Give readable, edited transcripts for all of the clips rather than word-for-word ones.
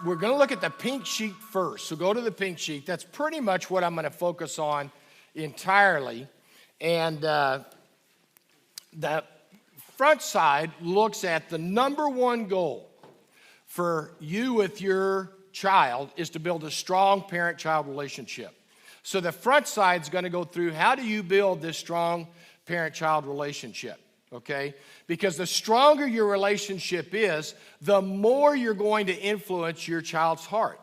we're going to look at the pink sheet first. So go to the pink sheet. That's pretty much what I'm going to focus on entirely. And the front side looks at the number one goal for you with your child is to build a strong parent-child relationship. So the front side is going to go through how do you build this strong parent-child relationship, okay? Because the stronger your relationship is, the more you're going to influence your child's heart.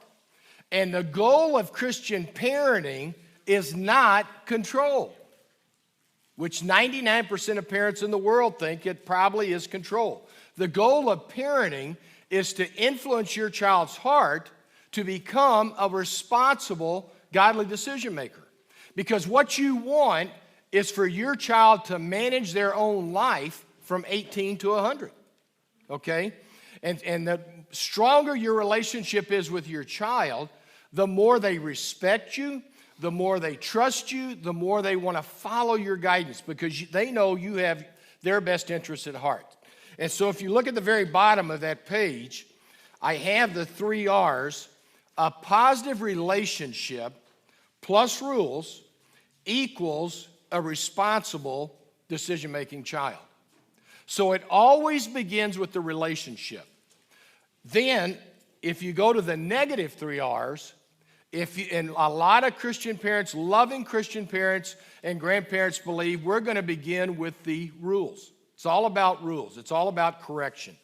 And the goal of Christian parenting is not control, which 99% of parents in the world think it probably is control. The goal of parenting is to influence your child's heart to become a responsible, godly decision maker. Because what you want is for your child to manage their own life from 18 to 100, okay? And the stronger your relationship is with your child, the more they respect you, the more they trust you, the more they want to follow your guidance because they know you have their best interests at heart. And so if you look at the very bottom of that page, I have the 3 R's. A positive relationship plus rules equals a responsible decision-making child. So it always begins with the relationship. Then, if you go to the negative 3 R's, and a lot of Christian parents, loving Christian parents and grandparents believe we're going to begin with the rules. It's all about rules. It's all about correction.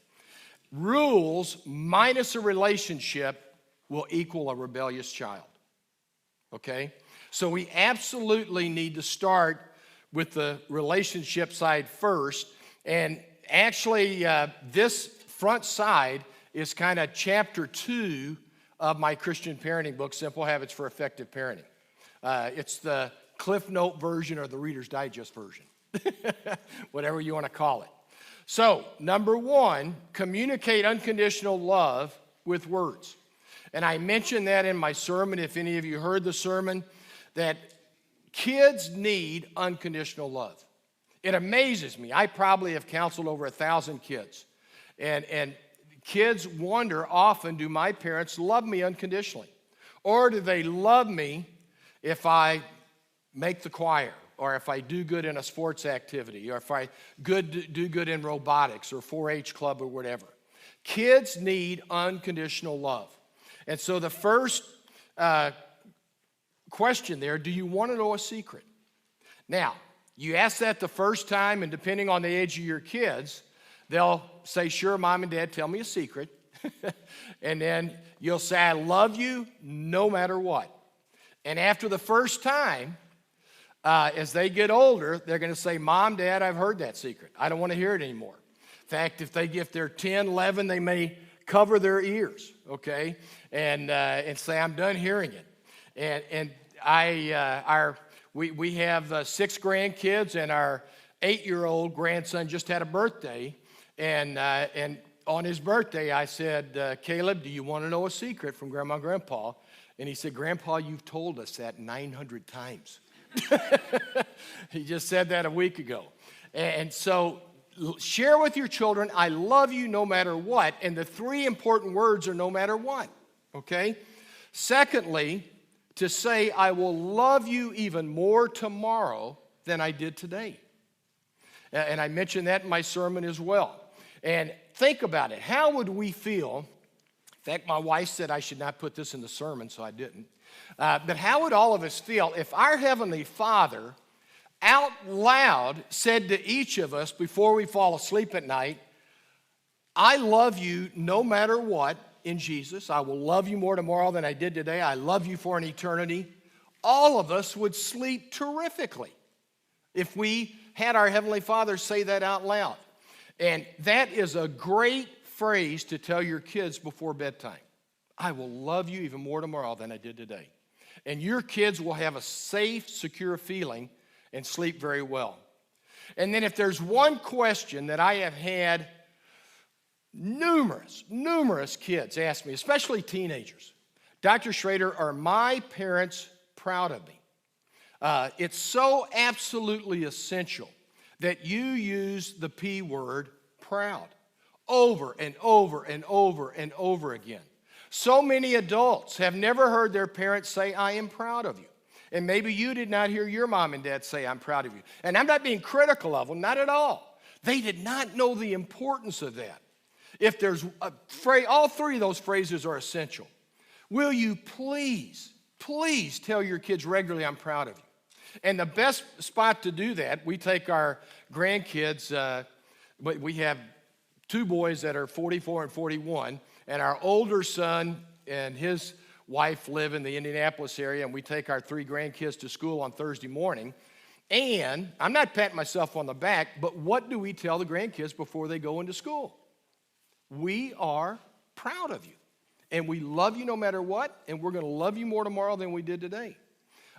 Rules minus a relationship will equal a rebellious child. Okay? So we absolutely need to start with the relationship side first. And actually, this front side is kind of chapter 2 of my Christian parenting book, Simple Habits for Effective Parenting. It's the Cliff Note version or the Reader's Digest version, whatever you want to call it. So, number 1, communicate unconditional love with words. And I mentioned that in my sermon, if any of you heard the sermon, that kids need unconditional love. It amazes me. I probably have counseled over 1,000 kids. And kids wonder often, do my parents love me unconditionally? Or do they love me if I make the choir, or if I do good in a sports activity, or if I do good in robotics or 4-H club or whatever? Kids need unconditional love. And so the first question there, do you want to know a secret? Now, you ask that the first time, and depending on the age of your kids, they'll say, sure, Mom and Dad, tell me a secret. And then you'll say, I love you no matter what. And after the first time, as they get older, they're going to say, Mom, Dad, I've heard that secret. I don't want to hear it anymore. In fact, if they're 10, 11, they may cover their ears, okay, and say, I'm done hearing it. And we have 6 grandkids, and our 8-year-old grandson just had a birthday, and on his birthday, I said, Caleb, do you want to know a secret from Grandma and Grandpa? And he said, Grandpa, you've told us that 900 times. He just said that a week ago. And so share with your children, I love you no matter what, and the 3 important words are no matter what, okay? Secondly, to say, I will love you even more tomorrow than I did today. And I mentioned that in my sermon as well. And think about it. How would we feel? In fact, my wife said I should not put this in the sermon, so I didn't. But how would all of us feel if our Heavenly Father out loud said to each of us before we fall asleep at night, I love you no matter what in Jesus. I will love you more tomorrow than I did today. I love you for an eternity. All of us would sleep terrifically if we had our Heavenly Father say that out loud. And that is a great phrase to tell your kids before bedtime. I will love you even more tomorrow than I did today. And your kids will have a safe, secure feeling and sleep very well. And then if there's one question that I have had numerous kids ask me, especially teenagers, Dr. Schrader, are my parents proud of me? It's so absolutely essential that you use the P word, proud, over and over and over and over again. So many adults have never heard their parents say, I am proud of you. And maybe you did not hear your mom and dad say, I'm proud of you. And I'm not being critical of them, not at all. They did not know the importance of that. If there's a phrase, all three of those phrases are essential. Will you please tell your kids regularly, I'm proud of you. And the best spot to do that, we take our grandkids, we have two boys that are 44 and 41, and our older son and his wife live in the Indianapolis area, and we take our three grandkids to school on Thursday morning. And I'm not patting myself on the back, but what do we tell the grandkids before they go into school? We are proud of you, and we love you no matter what, and we're going to love you more tomorrow than we did today.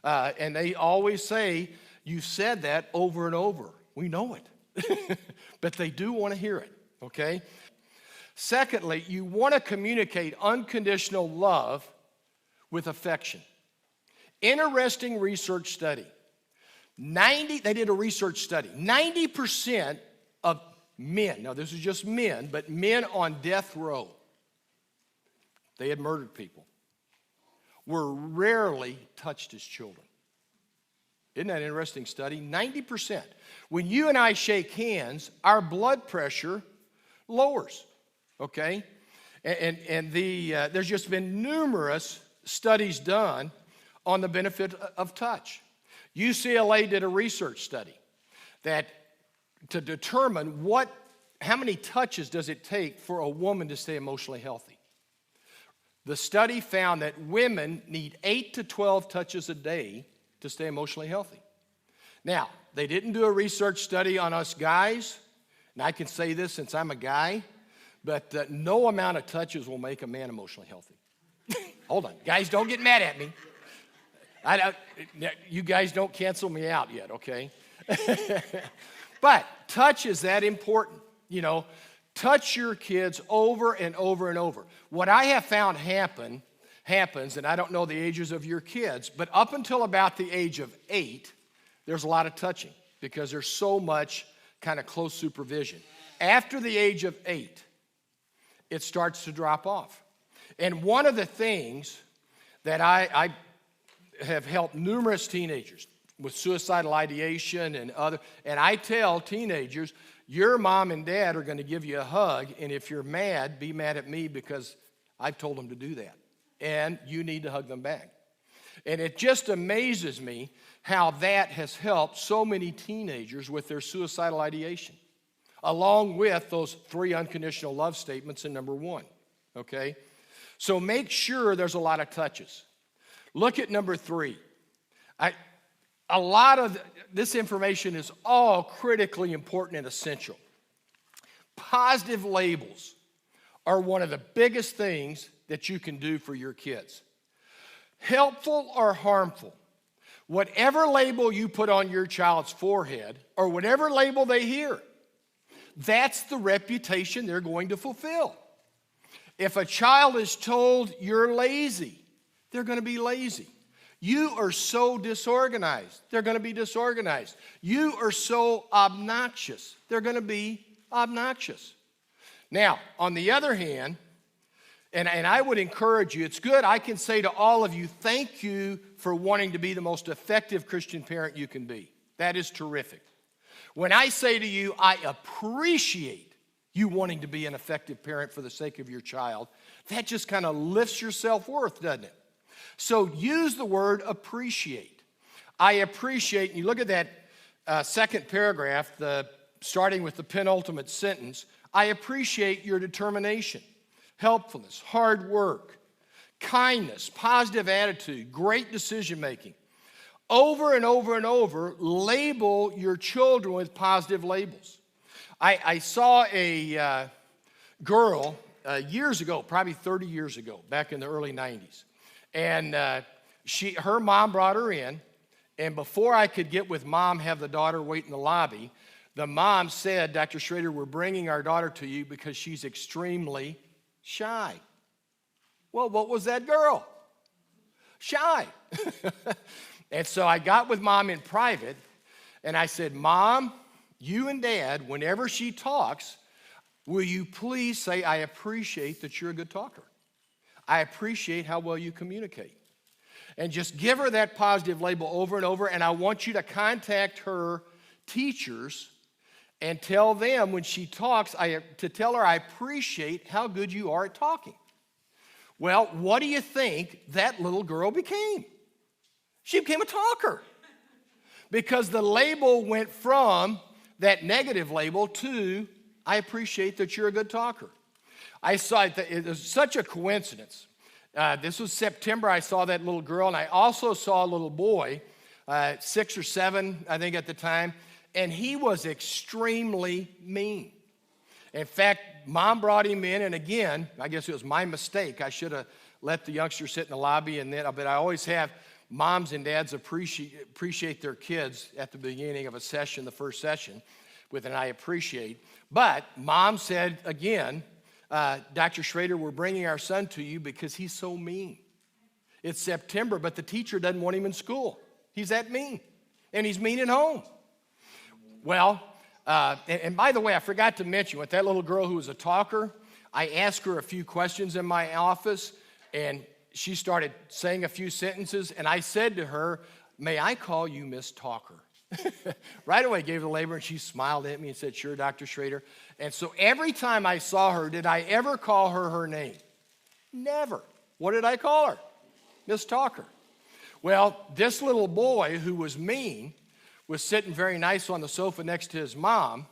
And they always say, you said that over and over. We know it, but they do want to hear it, okay? Secondly, you want to communicate unconditional love with affection. Interesting research study. They did a research study. 90% of men, now this is just men, but men on death row, they had murdered people, were rarely touched as children. Isn't that an interesting study? 90%. When you and I shake hands, our blood pressure lowers, okay? And there's just been numerous studies done on the benefit of touch. UCLA did a research study that to determine how many touches does it take for a woman to stay emotionally healthy. The study found that women need 8 to 12 touches a day to stay emotionally healthy. Now, they didn't do a research study on us guys, and I can say this since I'm a guy, but no amount of touches will make a man emotionally healthy. Hold on, guys, don't get mad at me. You guys don't cancel me out yet, okay? But touch is that important, you know. Touch your kids over and over and over. What I have found happens, and I don't know the ages of your kids, but up until about the age of 8, there's a lot of touching because there's so much kind of close supervision. After the age of 8, it starts to drop off. And one of the things that I have helped numerous teenagers with suicidal ideation and I tell teenagers, your mom and dad are going to give you a hug, and if you're mad, be mad at me because I've told them to do that. And you need to hug them back. And it just amazes me how that has helped so many teenagers with their suicidal ideation, along with those 3 unconditional love statements in number 1, okay? So make sure there's a lot of touches. Look at number 3. A lot of this information is all critically important and essential. Positive labels are one of the biggest things that you can do for your kids. Helpful or harmful, whatever label you put on your child's forehead or whatever label they hear, that's the reputation they're going to fulfill. If a child is told you're lazy, they're going to be lazy. You are so disorganized, they're going to be disorganized. You are so obnoxious, they're going to be obnoxious. Now, on the other hand, and I would encourage you, it's good, I can say to all of you, thank you for wanting to be the most effective Christian parent you can be. That is terrific. When I say to you, I appreciate you wanting to be an effective parent for the sake of your child, that just kind of lifts your self-worth, doesn't it? So use the word appreciate. I appreciate, and you look at that second paragraph, starting with the penultimate sentence, I appreciate your determination, helpfulness, hard work, kindness, positive attitude, great decision making. Over and over and over, label your children with positive labels. I saw a girl years ago, probably 30 years ago, back in the early 90s. And her mom brought her in, and before I could get with mom, have the daughter wait in the lobby, the mom said, Dr. Schrader, we're bringing our daughter to you because she's extremely shy. Well, what was that girl? Shy. And so I got with mom in private, and I said, Mom, you and Dad, whenever she talks, will you please say, I appreciate that you're a good talker. I appreciate how well you communicate. And just give her that positive label over and over, and I want you to contact her teachers and tell them when she talks, to tell her I appreciate how good you are at talking. Well, what do you think that little girl became? She became a talker. Because the label went from that negative label to, I appreciate that you're a good talker. I saw it was such a coincidence. This was September, I saw that little girl, and I also saw a little boy, 6 or 7, I think at the time, and he was extremely mean. In fact, Mom brought him in, and again, I guess it was my mistake. I should have let the youngster sit in the lobby, but I always have moms and dads appreciate their kids at the beginning of a session, the first session, with an I appreciate. But Mom said, again, Dr. Schrader, we're bringing our son to you because he's so mean. It's September, but the teacher doesn't want him in school. He's that mean, and he's mean at home. Well, and by the way, I forgot to mention, with that little girl who was a talker, I asked her a few questions in my office, and she started saying a few sentences, and I said to her, may I call you Miss Talker? Right away, gave the label, and she smiled at me and said, sure, Dr. Schrader. And so every time I saw her, did I ever call her name? Never. What did I call her? Miss Talker. Well, this little boy who was mean was sitting very nice on the sofa next to his mom,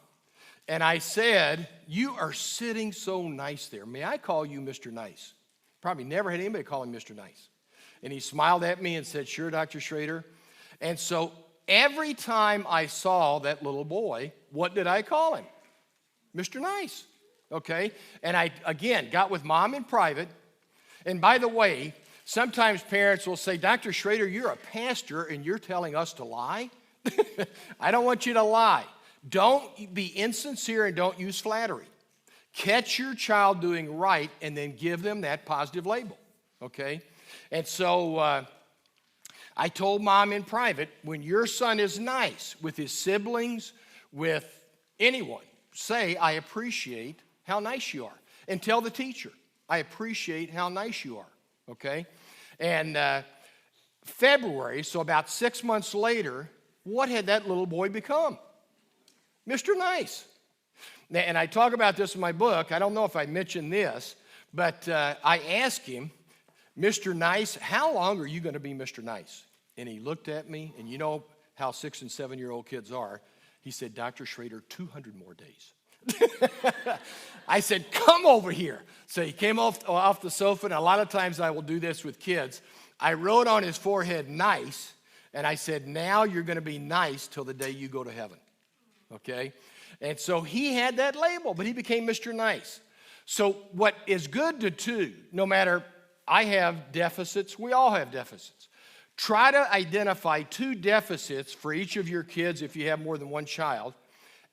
and I said, you are sitting so nice there. May I call you Mr. Nice? Probably never had anybody call him Mr. Nice. And he smiled at me and said, sure, Dr. Schrader. And so every time I saw that little boy, what did I call him? Mr. Nice, okay? And I, again, got with Mom in private. And by the way, sometimes parents will say, Dr. Schrader, you're a pastor and you're telling us to lie? I don't want you to lie. Don't be insincere and don't use flattery. Catch your child doing right and then give them that positive label, okay? And so I told Mom in private, when your son is nice with his siblings, with anyone, say, I appreciate how nice you are. And tell the teacher, I appreciate how nice you are, okay? And February, so about 6 months later, what had that little boy become? Mr. Nice. And I talk about this in my book. I don't know if I mentioned this, but I asked him, Mr. Nice, how long are you going to be Mr. Nice? And he looked at me, and you know how 6- and 7-year-old kids are. He said, Dr. Schrader, 200 more days. I said, come over here. So he came off the sofa, and a lot of times I will do this with kids. I wrote on his forehead, nice, and I said, now you're going to be nice till the day you go to heaven, okay? And so he had that label, but he became Mr. Nice. So what is good to do, no matter, I have deficits, we all have deficits. Try to identify 2 deficits for each of your kids if you have more than one child,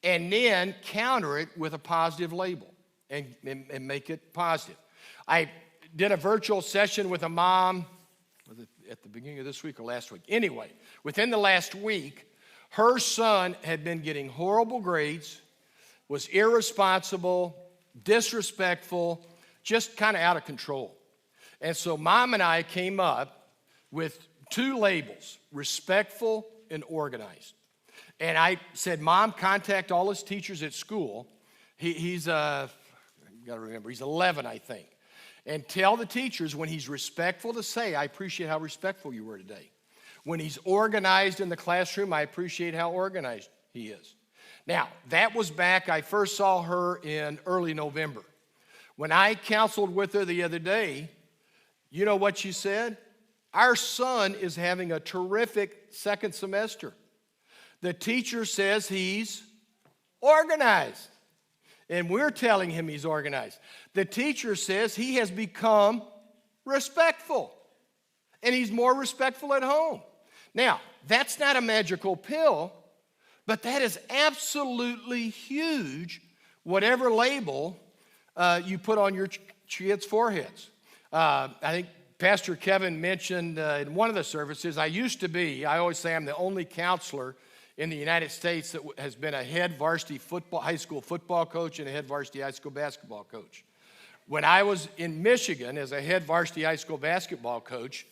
and then counter it with a positive label and make it positive. I did a virtual session with a mom, was it at the beginning of this week or last week? Anyway, within the last week, her son had been getting horrible grades, was irresponsible, disrespectful, just kind of out of control. And so Mom and I came up with 2 labels, respectful and organized. And I said, Mom, contact all his teachers at school. He's, you got to remember, he's 11, I think. And tell the teachers when he's respectful to say, I appreciate how respectful you were today. When he's organized in the classroom, I appreciate how organized he is. Now, that was back, I first saw her in early November. When I counseled with her the other day, you know what she said? Our son is having a terrific second semester. The teacher says he's organized. And we're telling him he's organized. The teacher says he has become respectful. And he's more respectful at home. Now, that's not a magical pill, but that is absolutely huge, whatever label you put on your kids' foreheads. I think Pastor Kevin mentioned in one of the services, I always say I'm the only counselor in the United States that has been a head varsity high school football coach and a head varsity high school basketball coach. When I was in Michigan as a head varsity high school basketball coach,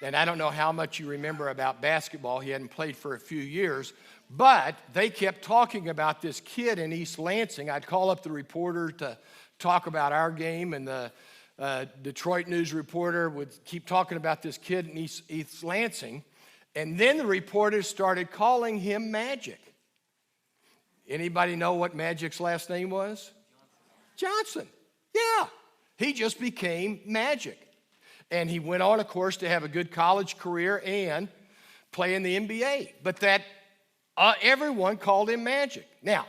and I don't know how much you remember about basketball, he hadn't played for a few years, but they kept talking about this kid in East Lansing. I'd call up the reporter to talk about our game, and the Detroit News reporter would keep talking about this kid in East Lansing, and then the reporters started calling him Magic. Anybody know what Magic's last name was? Johnson. Yeah, he just became Magic. And he went on, of course, to have a good college career and play in the NBA. But everyone called him Magic. Now,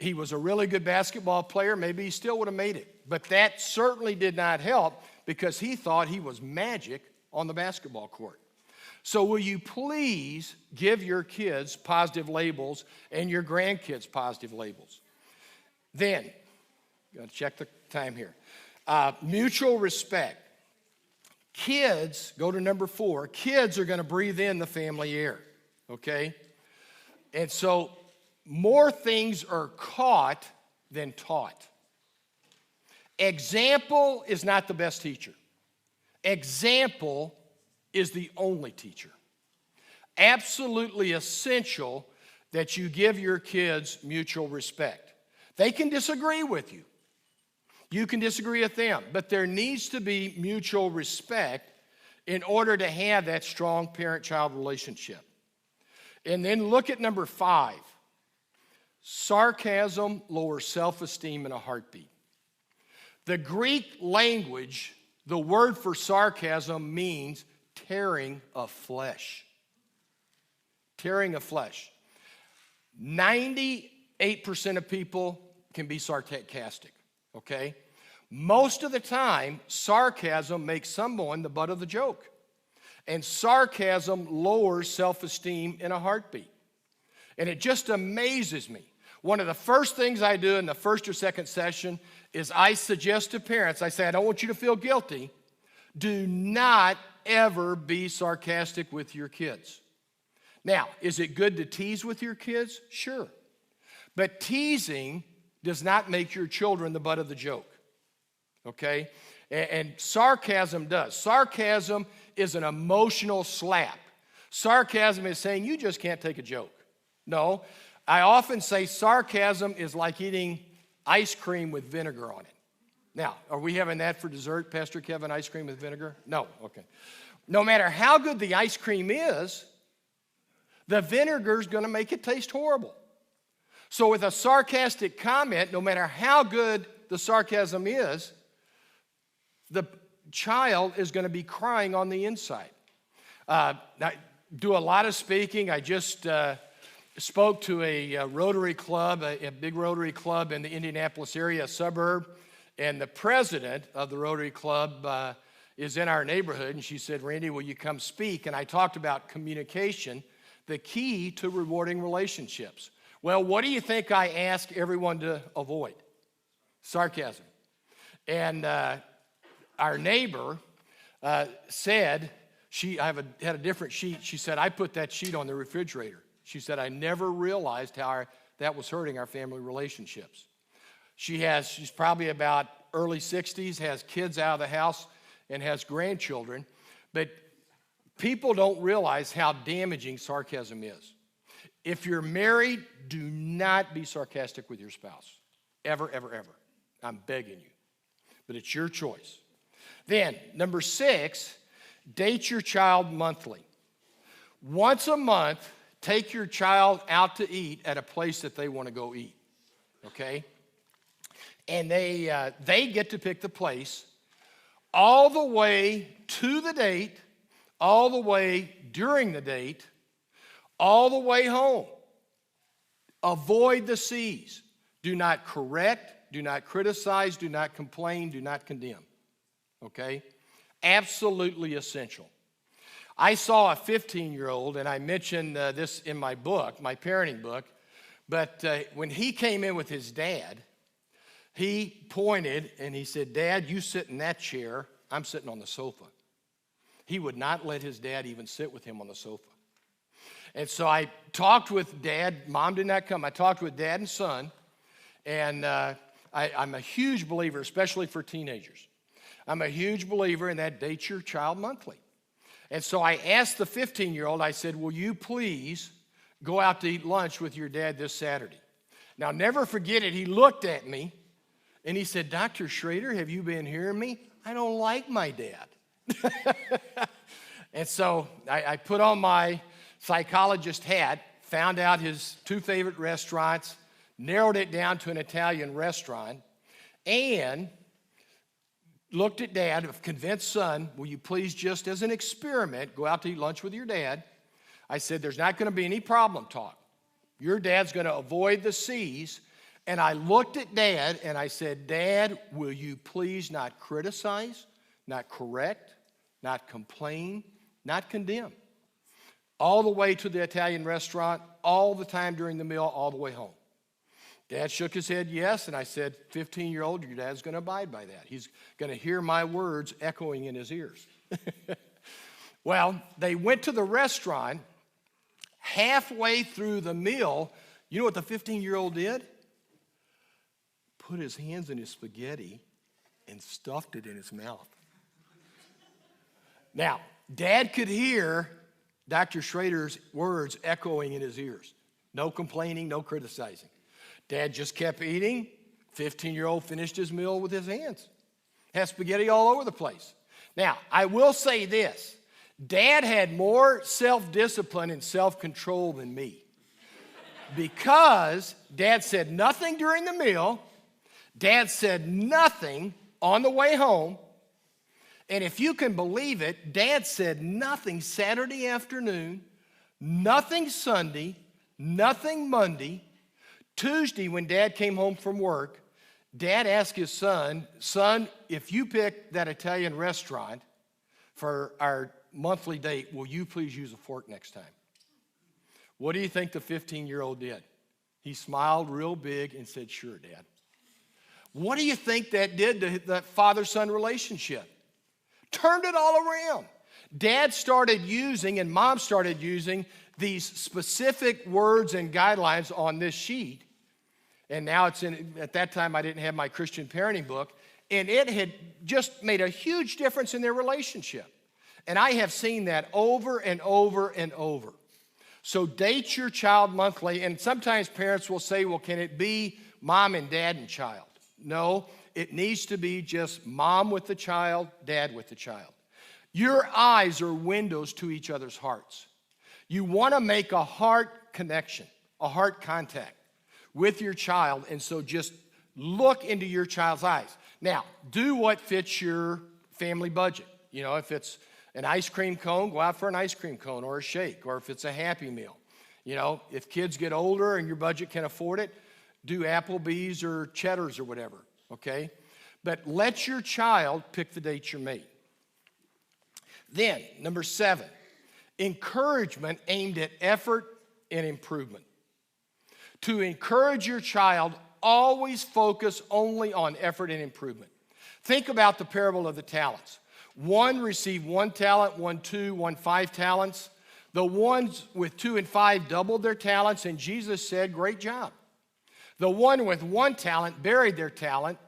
he was a really good basketball player. Maybe he still would have made it. But that certainly did not help because he thought he was Magic on the basketball court. So will you please give your kids positive labels and your grandkids positive labels? Then, got to check the time here. Mutual respect. Kids, go to number 4, kids are going to breathe in the family air, okay? And so more things are caught than taught. Example is not the best teacher. Example is the only teacher. Absolutely essential that you give your kids mutual respect. They can disagree with you. You can disagree with them, but there needs to be mutual respect in order to have that strong parent-child relationship. And then look at number 5. Sarcasm lowers self-esteem in a heartbeat. The Greek language, the word for sarcasm means tearing of flesh. Tearing of flesh. 98% of people can be sarcastic, okay? Most of the time, sarcasm makes someone the butt of the joke. And sarcasm lowers self-esteem in a heartbeat. And it just amazes me. One of the first things I do in the first or second session is I suggest to parents, I say, I don't want you to feel guilty. Do not ever be sarcastic with your kids. Now, is it good to tease with your kids? Sure. But teasing does not make your children the butt of the joke. Okay? And sarcasm does. Sarcasm is an emotional slap. Sarcasm is saying you just can't take a joke. No, I often say sarcasm is like eating ice cream with vinegar on it. Now, are we having that for dessert, Pastor Kevin, ice cream with vinegar? No, okay. No matter how good the ice cream is, the vinegar is going to make it taste horrible. So with a sarcastic comment, no matter how good the sarcasm is, the child is going to be crying on the inside. I do a lot of speaking. I just spoke to a Rotary Club, a big Rotary Club in the Indianapolis area, a suburb, and the president of the Rotary Club is in our neighborhood, and she said, Randy, will you come speak? And I talked about communication, the key to rewarding relationships. Well, what do you think I ask everyone to avoid? Sarcasm. And our neighbor said, had a different sheet. She said, I put that sheet on the refrigerator. She said, I never realized how that was hurting our family relationships. She's probably about early 60s, has kids out of the house, and has grandchildren. But people don't realize how damaging sarcasm is. If you're married, do not be sarcastic with your spouse. Ever, ever, ever. I'm begging you. But it's your choice. Then, number 6, date your child monthly. Once a month, take your child out to eat at a place that they want to go eat, okay? And they get to pick the place all the way to the date, all the way during the date, all the way home. Avoid the C's. Do not correct, do not criticize, do not complain, do not condemn. Okay? Absolutely essential. I saw a 15-year-old, and I mentioned this in my book, my parenting book, but when he came in with his dad, he pointed and he said, Dad, you sit in that chair, I'm sitting on the sofa. He would not let his dad even sit with him on the sofa. And so I talked with Dad. Mom did not come. I talked with Dad and son, and I'm a huge believer, especially for teenagers. I'm a huge believer in that Date Your Child Monthly. And so I asked the 15-year-old, I said, will you please go out to eat lunch with your dad this Saturday? Now, never forget it, he looked at me and he said, Dr. Schrader, have you been hearing me? I don't like my dad. And so I put on my psychologist hat, found out his 2 favorite restaurants, narrowed it down to an Italian restaurant, and looked at Dad, convinced son, will you please just as an experiment go out to eat lunch with your dad? I said, there's not going to be any problem talk. Your dad's going to avoid the C's. And I looked at Dad and I said, Dad, will you please not criticize, not correct, not complain, not condemn? All the way to the Italian restaurant, all the time during the meal, all the way home. Dad shook his head yes, and I said, 15-year-old, your dad's going to abide by that. He's going to hear my words echoing in his ears. Well, they went to the restaurant. Halfway through the meal, you know what the 15-year-old did? Put his hands in his spaghetti and stuffed it in his mouth. Now, Dad could hear Dr. Schrader's words echoing in his ears. No complaining, no criticizing. Dad just kept eating. 15-year-old finished his meal with his hands. Had spaghetti all over the place. Now, I will say this. Dad had more self-discipline and self-control than me. Because Dad said nothing during the meal. Dad said nothing on the way home. And if you can believe it, Dad said nothing Saturday afternoon, nothing Sunday, nothing Monday. Tuesday, when Dad came home from work, Dad asked his son, if you pick that Italian restaurant for our monthly date, will you please use a fork next time? What do you think the 15-year-old did? He smiled real big and said, sure, Dad. What do you think that did to that father-son relationship? Turned it all around. Dad started using and Mom started using these specific words and guidelines on this sheet. And now it's at that time I didn't have my Christian parenting book. And it had just made a huge difference in their relationship. And I have seen that over and over and over. So Date Your Child Monthly. And sometimes parents will say, well, can it be mom and dad and child? No, it needs to be just mom with the child, dad with the child. Your eyes are windows to each other's hearts. You want to make a heart connection, a heart contact with your child, and so just look into your child's eyes. Now, do what fits your family budget. You know, if it's an ice cream cone, go out for an ice cream cone or a shake, or if it's a Happy Meal. You know, if kids get older and your budget can afford it, do Applebee's or Cheddar's or whatever, okay? But let your child pick the date you're made. Then, number 7, encouragement aimed at effort and improvement. To encourage your child, always focus only on effort and improvement. Think about the parable of the talents. One received 1 talent, 1 2, 1 5 talents. The ones with 2 and 5 doubled their talents, and Jesus said, great job. The one with 1 talent buried their talent,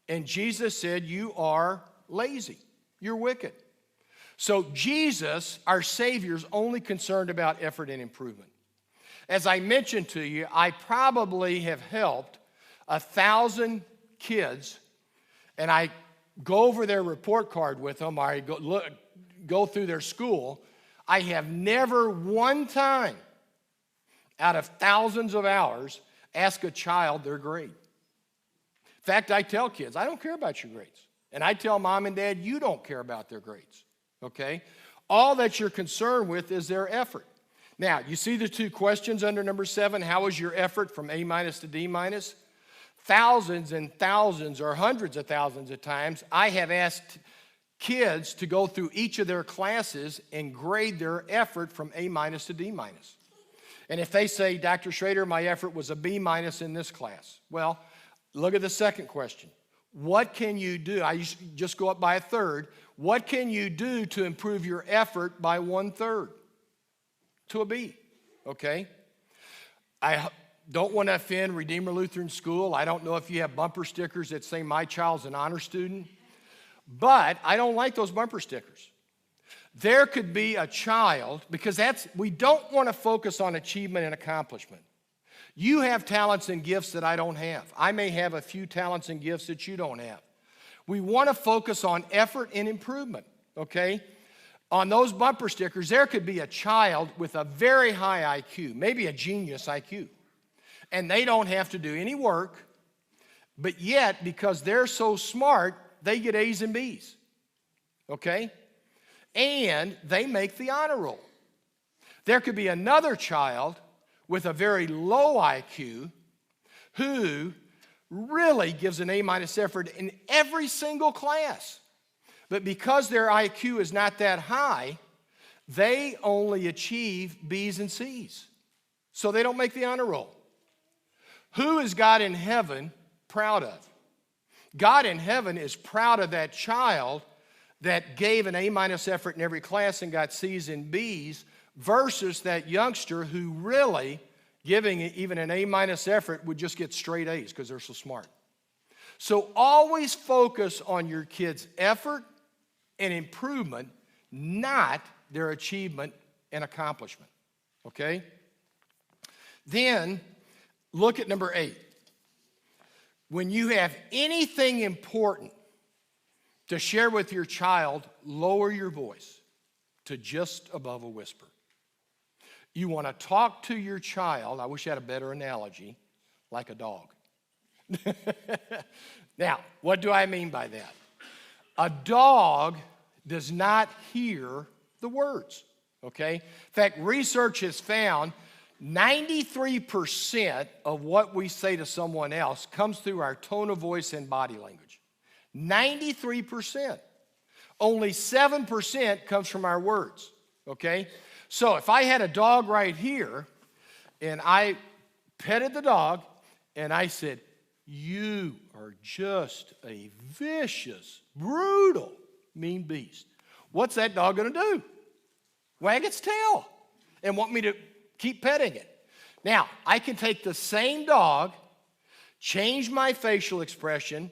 and Jesus said, you are lazy. You're wicked. So Jesus, our Savior, is only concerned about effort and improvement. As I mentioned to you, I probably have helped 1,000 kids, and I go over their report card with them, or I go through their school. I have never one time out of thousands of hours asked a child their grade. In fact, I tell kids, I don't care about your grades. And I tell mom and dad, you don't care about their grades, okay? All that you're concerned with is their effort. Now, you see the 2 questions under number 7. How was your effort from A- to D-? Thousands and thousands or hundreds of thousands of times, I have asked kids to go through each of their classes and grade their effort from A- to D-. And if they say, Dr. Schrader, my effort was a B- in this class. Well, look at the second question. What can you do? I used to just go up by 1/3. What can you do to improve your effort by 1/3 to a B? Okay? don't want to offend Redeemer Lutheran School. I don't know if you have bumper stickers that say my child's an honor student, but I don't like those bumper stickers. There could be a child, because we don't want to focus on achievement and accomplishment. You have talents and gifts that I don't have. I may have a few talents and gifts that you don't have. We want to focus on effort and improvement, okay? On those bumper stickers, there could be a child with a very high IQ, maybe a genius IQ, and they don't have to do any work, but yet, because they're so smart, they get A's and B's, okay? And they make the honor roll. There could be another child with a very low IQ who really gives an A- effort in every single class. But because their IQ is not that high, they only achieve B's and C's. So they don't make the honor roll. Who is God in heaven proud of? God in heaven is proud of that child that gave an A- effort in every class and got C's and B's versus that youngster who really, giving even an A- effort, would just get straight A's because they're so smart. So always focus on your kids' effort and improvement, not their achievement and accomplishment, okay? Then, look at number 8. When you have anything important to share with your child, lower your voice to just above a whisper. You want to talk to your child, I wish I had a better analogy, like a dog. Now, what do I mean by that? A dog does not hear the words, okay? In fact, research has found 93% of what we say to someone else comes through our tone of voice and body language. 93%. Only 7% comes from our words, okay? So if I had a dog right here and I petted the dog and I said, "You are just a vicious, brutal, mean beast," what's that dog going to do? Wag its tail and want me to keep petting it. Now, I can take the same dog, change my facial expression,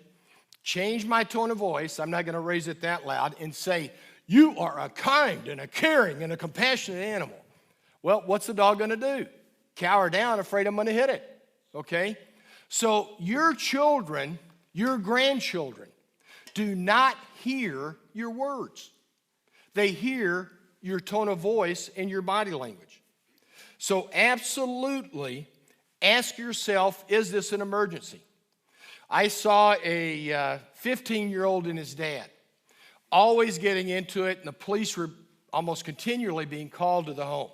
change my tone of voice, I'm not going to raise it that loud, and say, "You are a kind and a caring and a compassionate animal." Well, what's the dog going to do? Cower down, afraid I'm going to hit it, okay? So your children, your grandchildren, do not hear your words. They hear your tone of voice and your body language. So absolutely ask yourself, is this an emergency? I saw a 15-year-old and his dad always getting into it, and the police were almost continually being called to the home.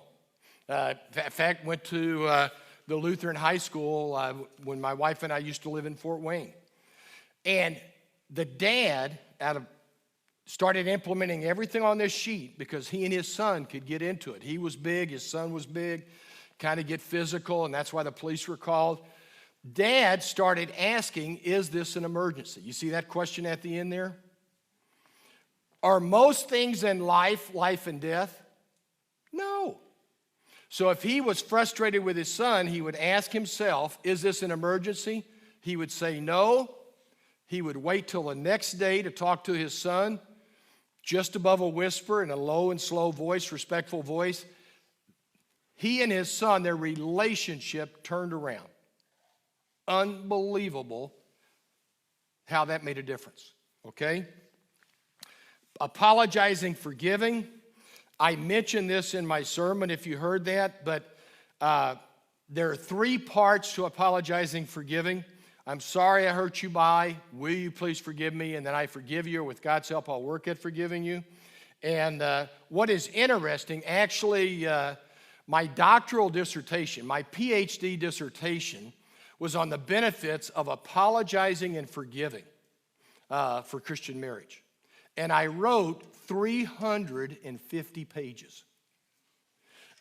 In fact, went to the Lutheran high school when my wife and I used to live in Fort Wayne. And the dad started implementing everything on this sheet because he and his son could get into it. He was big, his son was big, kind of get physical, and that's why the police were called. Dad started asking, is this an emergency? You see that question at the end there? Are most things in life, life and death? No. So if he was frustrated with his son, he would ask himself, is this an emergency? He would say no. He would wait till the next day to talk to his son, just above a whisper in a low and slow voice, respectful voice. He and his son, their relationship turned around. Unbelievable how that made a difference, okay? Apologizing, forgiving. I mentioned this in my sermon if you heard that, but there are 3 parts to apologizing, forgiving. I'm sorry I hurt you by, will you please forgive me? And then I forgive you. With God's help, I'll work at forgiving you. And what is interesting, actually, my doctoral dissertation, my PhD dissertation, was on the benefits of apologizing and forgiving for Christian marriage. And I wrote 350 pages.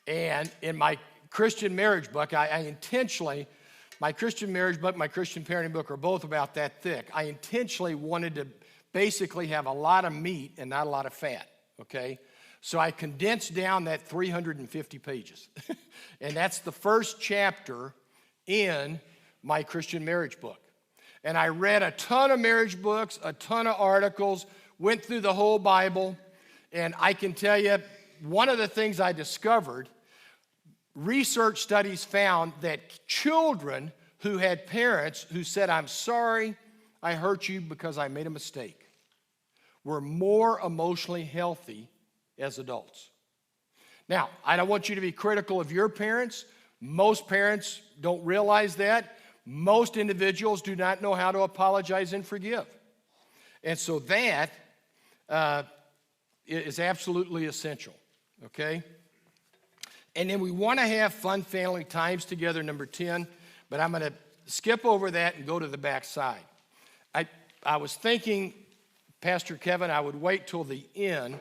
And in my Christian marriage book, I intentionally, my Christian marriage book, my Christian parenting book are both about that thick. I intentionally wanted to basically have a lot of meat and not a lot of fat, okay? So I condensed down that 350 pages. And that's the first chapter in my Christian marriage book. And I read a ton of marriage books, a ton of articles, went through the whole Bible, and I can tell you, one of the things I discovered, research studies found that children who had parents who said, "I'm sorry, I hurt you because I made a mistake," were more emotionally healthy as adults. Now, I don't want you to be critical of your parents. Most parents don't realize that. Most individuals do not know how to apologize and forgive. And so that is absolutely essential, okay? And then we want to have fun family times together, number 10, but I'm going to skip over that and go to the back side. I was thinking, Pastor Kevin, I would wait till the end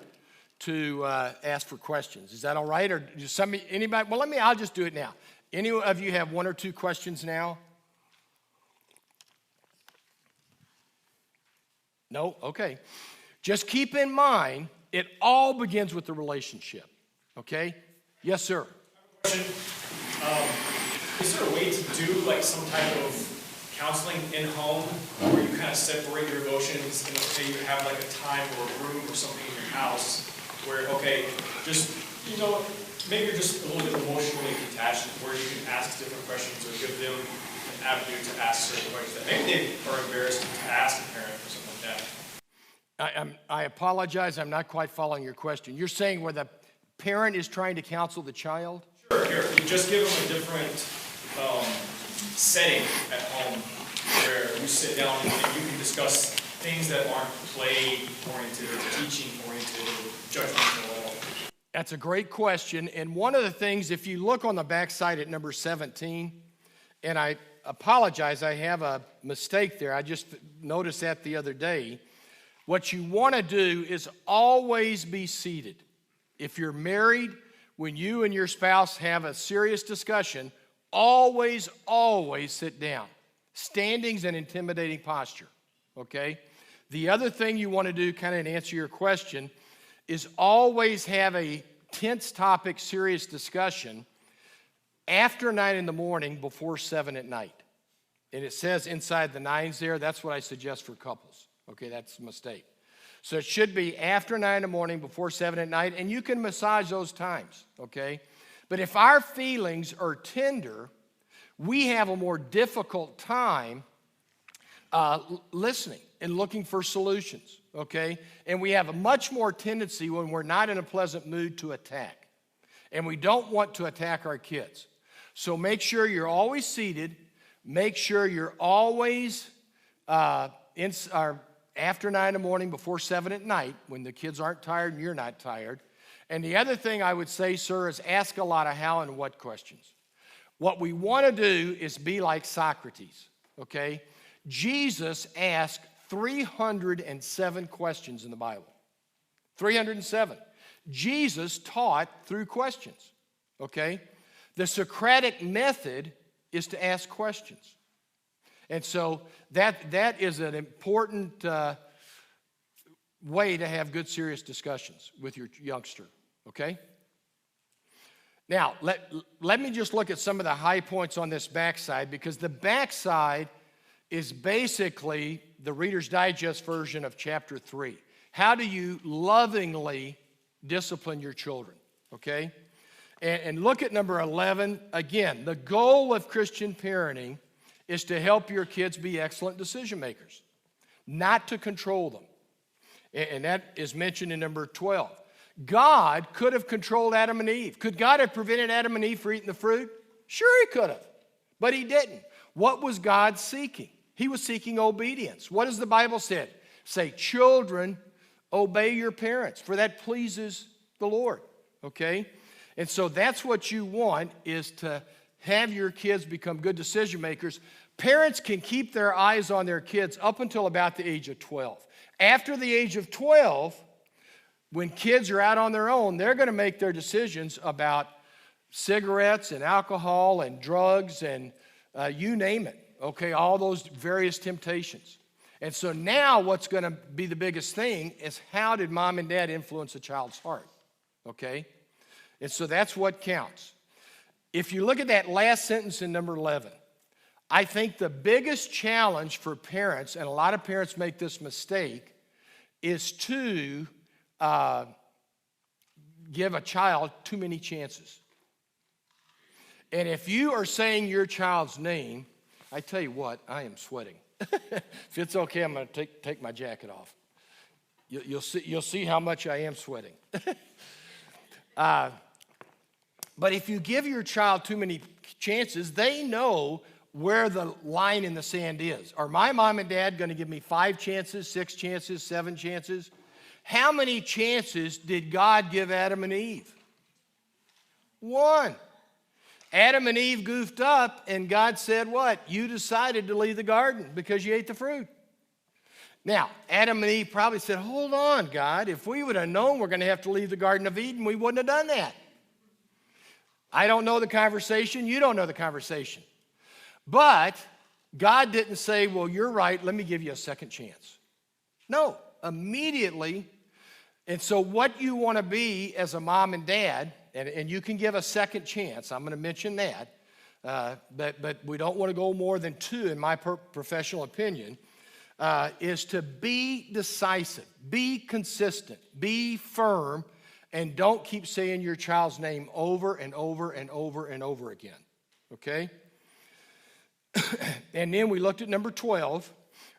to ask for questions. Is that all right? Or does anybody? Well, I'll just do it now. Any of you have one or two questions now? No? Okay. Just keep in mind, it all begins with the relationship. Okay? Yes, sir. Question. Is there a way to do like some type of counseling in home where you kind of separate your emotions and say you have like a time or a room or something in your house where, okay, just, maybe you're just a little bit emotionally detached where you can ask different questions or give them an avenue to ask certain questions that maybe they are embarrassed to ask a parent or something like that. I apologize, I'm not quite following your question. You're saying where the parent is trying to counsel the child? Sure, here, you just give them a different setting at home where you sit down and you can discuss things that aren't play-oriented or teaching-oriented or judgmental at all. That's a great question, and one of the things, if you look on the backside at number 17, and I apologize, I have a mistake there. I just noticed that the other day. What you want to do is always be seated. If you're married, when you and your spouse have a serious discussion, always sit down. Standing's an intimidating posture, okay? The other thing you want to do, kind of to answer your question, is always have a tense topic, serious discussion after 9 in the morning, before 7 at night. And it says inside the 9s there, that's what I suggest for couples. Okay, that's a mistake. So it should be after 9 in the morning, before 7 at night, and you can massage those times, okay? But if our feelings are tender, we have a more difficult time listening and looking for solutions, okay? And we have a much more tendency when we're not in a pleasant mood to attack. And we don't want to attack our kids. So make sure you're always seated. Make sure you're always after 9 in the morning, before 7 at night, when the kids aren't tired and you're not tired. And the other thing I would say, sir, is ask a lot of how and what questions. What we want to do is be like Socrates, okay? Jesus asked 307 questions in the Bible. 307. Jesus taught through questions, okay? The Socratic method is to ask questions. And so that is an important way to have good, serious discussions with your youngster, okay? Now, let me just look at some of the high points on this backside, because the backside is basically the Reader's Digest version of chapter 3. How do you lovingly discipline your children, okay? And look at number 11. Again, the goal of Christian parenting is to help your kids be excellent decision makers, not to control them. And that is mentioned in number 12. God could have controlled Adam and Eve. Could God have prevented Adam and Eve from eating the fruit? Sure he could have, but he didn't. What was God seeking? He was seeking obedience. What does the Bible say? Say, children, obey your parents, for that pleases the Lord, okay? And so that's what you want, is to have your kids become good decision makers. Parents can keep their eyes on their kids up until about the age of 12. After the age of 12, when kids are out on their own, they're going to make their decisions about cigarettes and alcohol and drugs and you name it, okay, all those various temptations. And so now what's going to be the biggest thing is, how did mom and dad influence a child's heart, okay? And so that's what counts. If you look at that last sentence in number 11, I think the biggest challenge for parents, and a lot of parents make this mistake, is to give a child too many chances. And if you are saying your child's name, I tell you what, I am sweating. If it's okay, I'm going to take my jacket off. You'll see how much I am sweating. But if you give your child too many chances, they know where the line in the sand is. Are my mom and dad going to give me 5 chances, 6 chances, 7 chances? How many chances did God give Adam and Eve? 1. Adam and Eve goofed up, and God said what? You decided to leave the garden because you ate the fruit. Now, Adam and Eve probably said, hold on, God. If we would have known we're going to have to leave the Garden of Eden, we wouldn't have done that. I don't know the conversation. You don't know the conversation. But God didn't say, well, you're right. Let me give you a second chance. No, immediately. And so what you want to be as a mom and dad, and you can give a second chance. I'm going to mention that. But we don't want to go more than 2 in my professional opinion. Is to be decisive, be consistent, be firm, and don't keep saying your child's name over and over and over and over again, okay? And then we looked at number 12.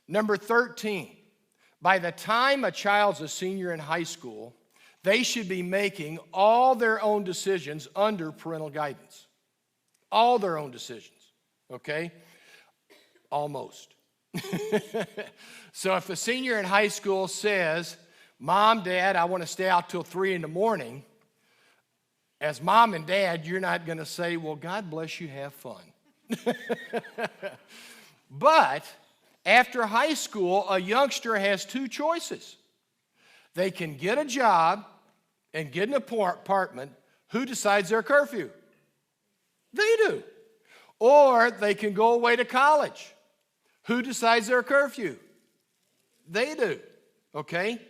Number 13, by the time a child's a senior in high school, they should be making all their own decisions under parental guidance. All their own decisions, okay? Almost. So if a senior in high school says, Mom, Dad, I want to stay out till 3 in the morning, as mom and dad, you're not going to say, well, God bless you, have fun. But after high school, a youngster has 2 choices. They can get a job and get an apartment. Who decides their curfew? They do. Or they can go away to college. Who decides their curfew? They do, okay?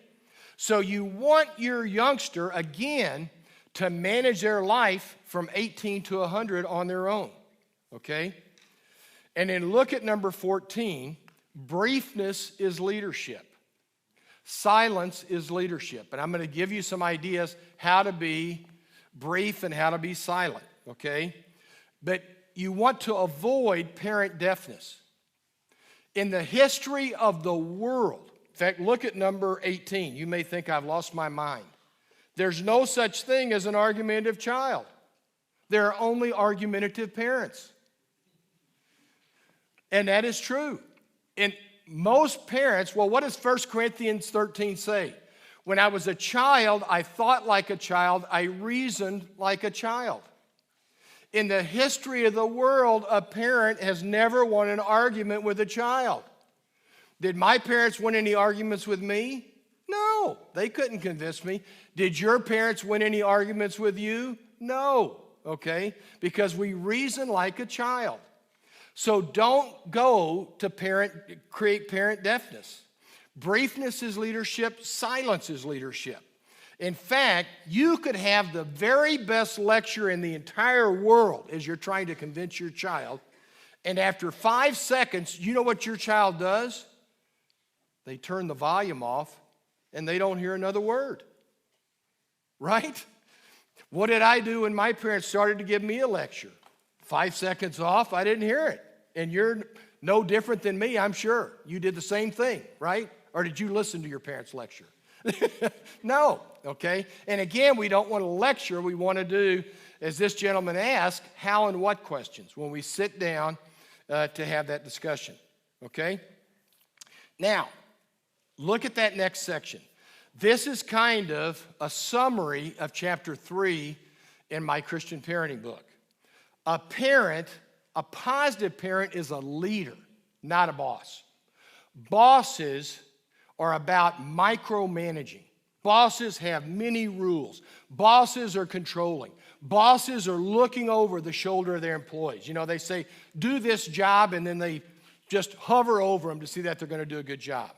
So you want your youngster, again, to manage their life from 18 to 100 on their own, okay? And then look at number 14. Briefness is leadership. Silence is leadership. And I'm going to give you some ideas how to be brief and how to be silent, okay? But you want to avoid parent deafness. In the history of the world, in fact, look at number 18. You may think I've lost my mind. There's no such thing as an argumentative child. There are only argumentative parents. And that is true. And most parents, well, what does 1 Corinthians 13 say? When I was a child, I thought like a child, I reasoned like a child. In the history of the world, a parent has never won an argument with a child. Did my parents win any arguments with me? No, they couldn't convince me. Did your parents win any arguments with you? No, okay? Because we reason like a child. So don't go to create parent deafness. Briefness is leadership, silence is leadership. In fact, you could have the very best lecture in the entire world as you're trying to convince your child, and after 5 seconds, you know what your child does? They turn the volume off, and they don't hear another word. Right? What did I do when my parents started to give me a lecture? 5 seconds off, I didn't hear it. And you're no different than me, I'm sure. You did the same thing, right? Or did you listen to your parents' lecture? No, okay? And again, we don't want to lecture. We want to do, as this gentleman asked, how and what questions when we sit down to have that discussion, okay? Now, look at that next section. This is kind of a summary of chapter 3 in my Christian parenting book. A positive parent is a leader, not a boss. Bosses are about micromanaging. Bosses have many rules. Bosses are controlling. Bosses are looking over the shoulder of their employees. You know, they say, do this job, and then they just hover over them to see that they're going to do a good job.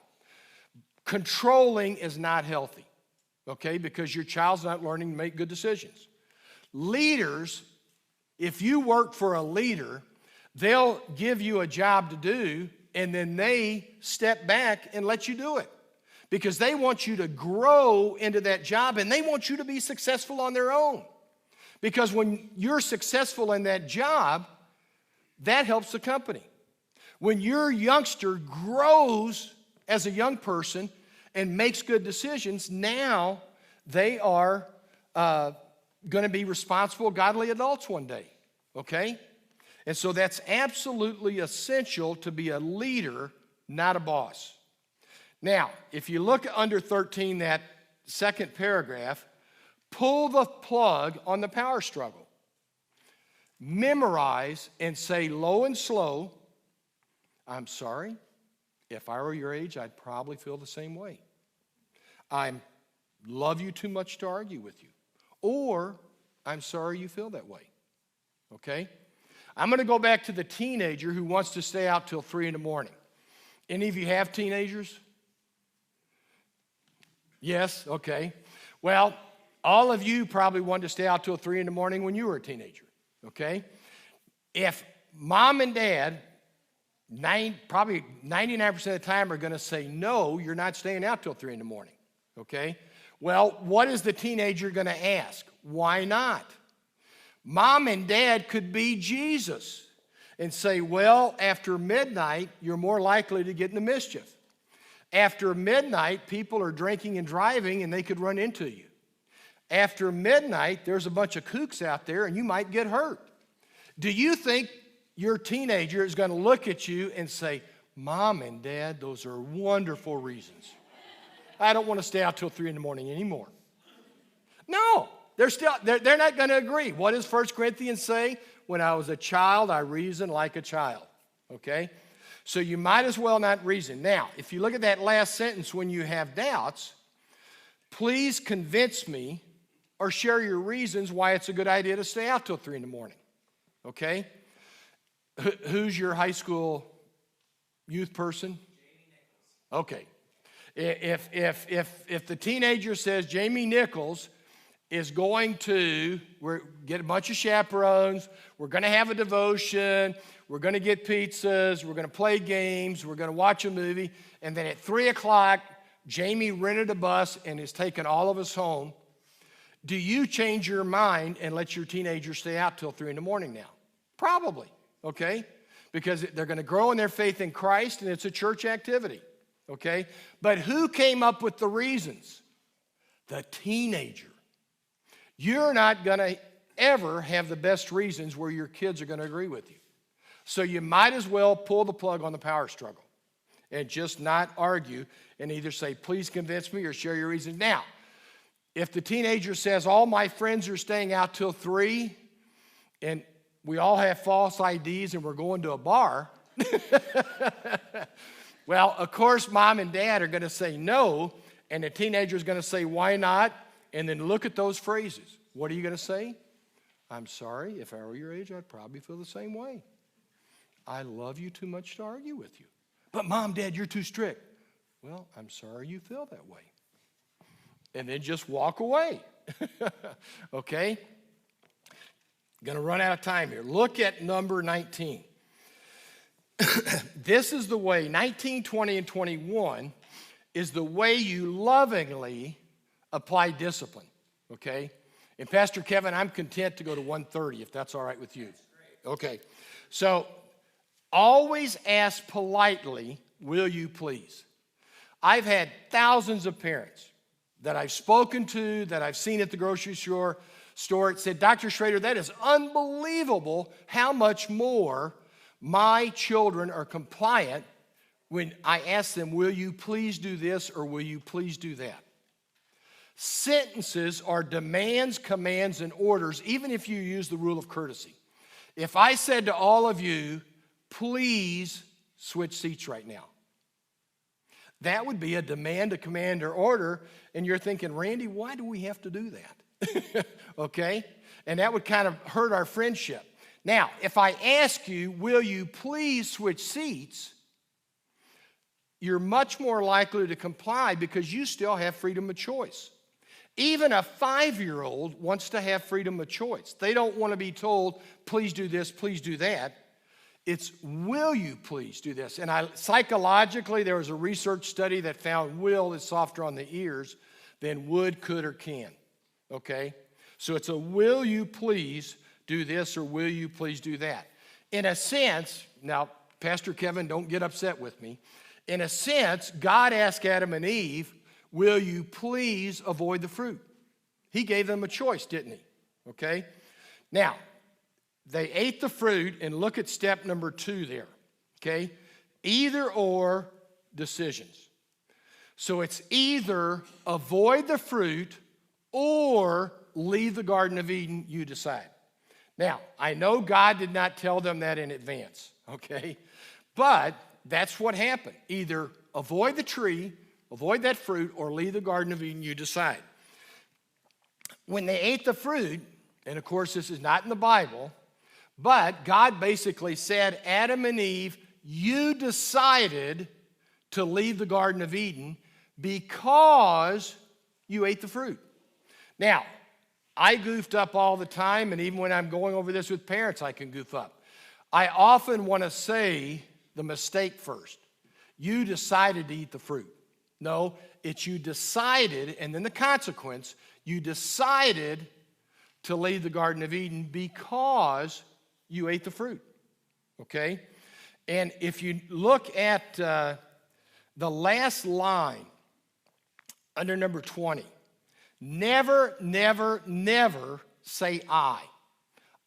Controlling is not healthy, okay, because your child's not learning to make good decisions. Leaders, if you work for a leader, They'll give you a job to do, and then they step back and let you do it because they want you to grow into that job, and they want you to be successful on their own. Because when you're successful in that job, that helps the company. When your youngster grows as a young person and makes good decisions, now they are going to be responsible, godly adults one day, okay? And so that's absolutely essential to be a leader, not a boss. Now, if you look under 13, that second paragraph, pull the plug on the power struggle. Memorize and say low and slow, I'm sorry. If I were your age, I'd probably feel the same way. I love you too much to argue with you. Or, I'm sorry you feel that way. Okay? I'm going to go back to the teenager who wants to stay out till 3 in the morning. Any of you have teenagers? Yes? Okay. Well, all of you probably wanted to stay out till 3 in the morning when you were a teenager. Okay? If mom and dad, probably 99% of the time, are going to say, no, you're not staying out till 3 in the morning. Okay? Well, what is the teenager going to ask? Why not? Mom and dad could be Jesus and say, well, after midnight, you're more likely to get into mischief. After midnight, people are drinking and driving, and they could run into you. After midnight, there's a bunch of kooks out there, and you might get hurt. Do you think your teenager is going to look at you and say, Mom and Dad, those are wonderful reasons. I don't want to stay out till 3 in the morning anymore. No, they're not going to agree. What does 1 Corinthians say? When I was a child, I reasoned like a child. Okay? So you might as well not reason. Now, if you look at that last sentence, when you have doubts, please convince me or share your reasons why it's a good idea to stay out till 3 in the morning. Okay? Who's your high school youth person? Okay. If the teenager says Jamie Nichols is going to get a bunch of chaperones, we're going to have a devotion, we're going to get pizzas, we're going to play games, we're going to watch a movie, and then at 3 o'clock, Jamie rented a bus and is taking all of us home, do you change your mind and let your teenager stay out till 3 in the morning now? Probably, okay? Because they're going to grow in their faith in Christ, and it's a church activity, okay? But who came up with the reasons? The teenager. You're not going to ever have the best reasons where your kids are going to agree with you. So you might as well pull the plug on the power struggle and just not argue and either say, please convince me or share your reasons. Now, if the teenager says, all my friends are staying out till 3 and we all have false IDs and we're going to a bar, well, of course, mom and dad are going to say no, and the teenager is going to say, why not? And then look at those phrases. What are you going to say? I'm sorry, if I were your age, I'd probably feel the same way. I love you too much to argue with you. But mom, dad, you're too strict. Well, I'm sorry you feel that way. And then just walk away. Okay? Going to run out of time here. Look at number 19. This is the way, 19, 20, and 21 is the way you lovingly apply discipline, okay? And Pastor Kevin, I'm content to go to 1:30 if that's all right with you. Okay, so always ask politely, will you please? I've had thousands of parents that I've spoken to, that I've seen at the grocery store, it said, Dr. Schrader, that is unbelievable how much more my children are compliant when I ask them, will you please do this or will you please do that? Sentences are demands, commands, and orders, even if you use the rule of courtesy. If I said to all of you, please switch seats right now, that would be a demand, a command, or order, and you're thinking, Randy, why do we have to do that? Okay? And that would kind of hurt our friendship. Now, if I ask you, will you please switch seats, you're much more likely to comply because you still have freedom of choice. Even a 5-year-old wants to have freedom of choice. They don't want to be told, please do this, please do that. It's will you please do this? And psychologically, there was a research study that found will is softer on the ears than would, could, or can. Okay? So it's a will you please do this or will you please do that? In a sense, now, Pastor Kevin, don't get upset with me. In a sense, God asked Adam and Eve, will you please avoid the fruit? He gave them a choice, didn't he? Okay? Now, they ate the fruit, and look at step number 2 there. Okay? Either or decisions. So it's either avoid the fruit or leave the Garden of Eden, you decide. Now, I know God did not tell them that in advance, okay? But that's what happened. Either avoid the tree, avoid that fruit, or leave the Garden of Eden, you decide. When they ate the fruit, and of course this is not in the Bible, but God basically said, Adam and Eve, you decided to leave the Garden of Eden because you ate the fruit. Now, I goofed up all the time, and even when I'm going over this with parents, I can goof up. I often want to say the mistake first. You decided to eat the fruit. No, it's you decided, and then the consequence, you decided to leave the Garden of Eden because you ate the fruit, okay? And if you look at the last line under number 20, never, never, never say I.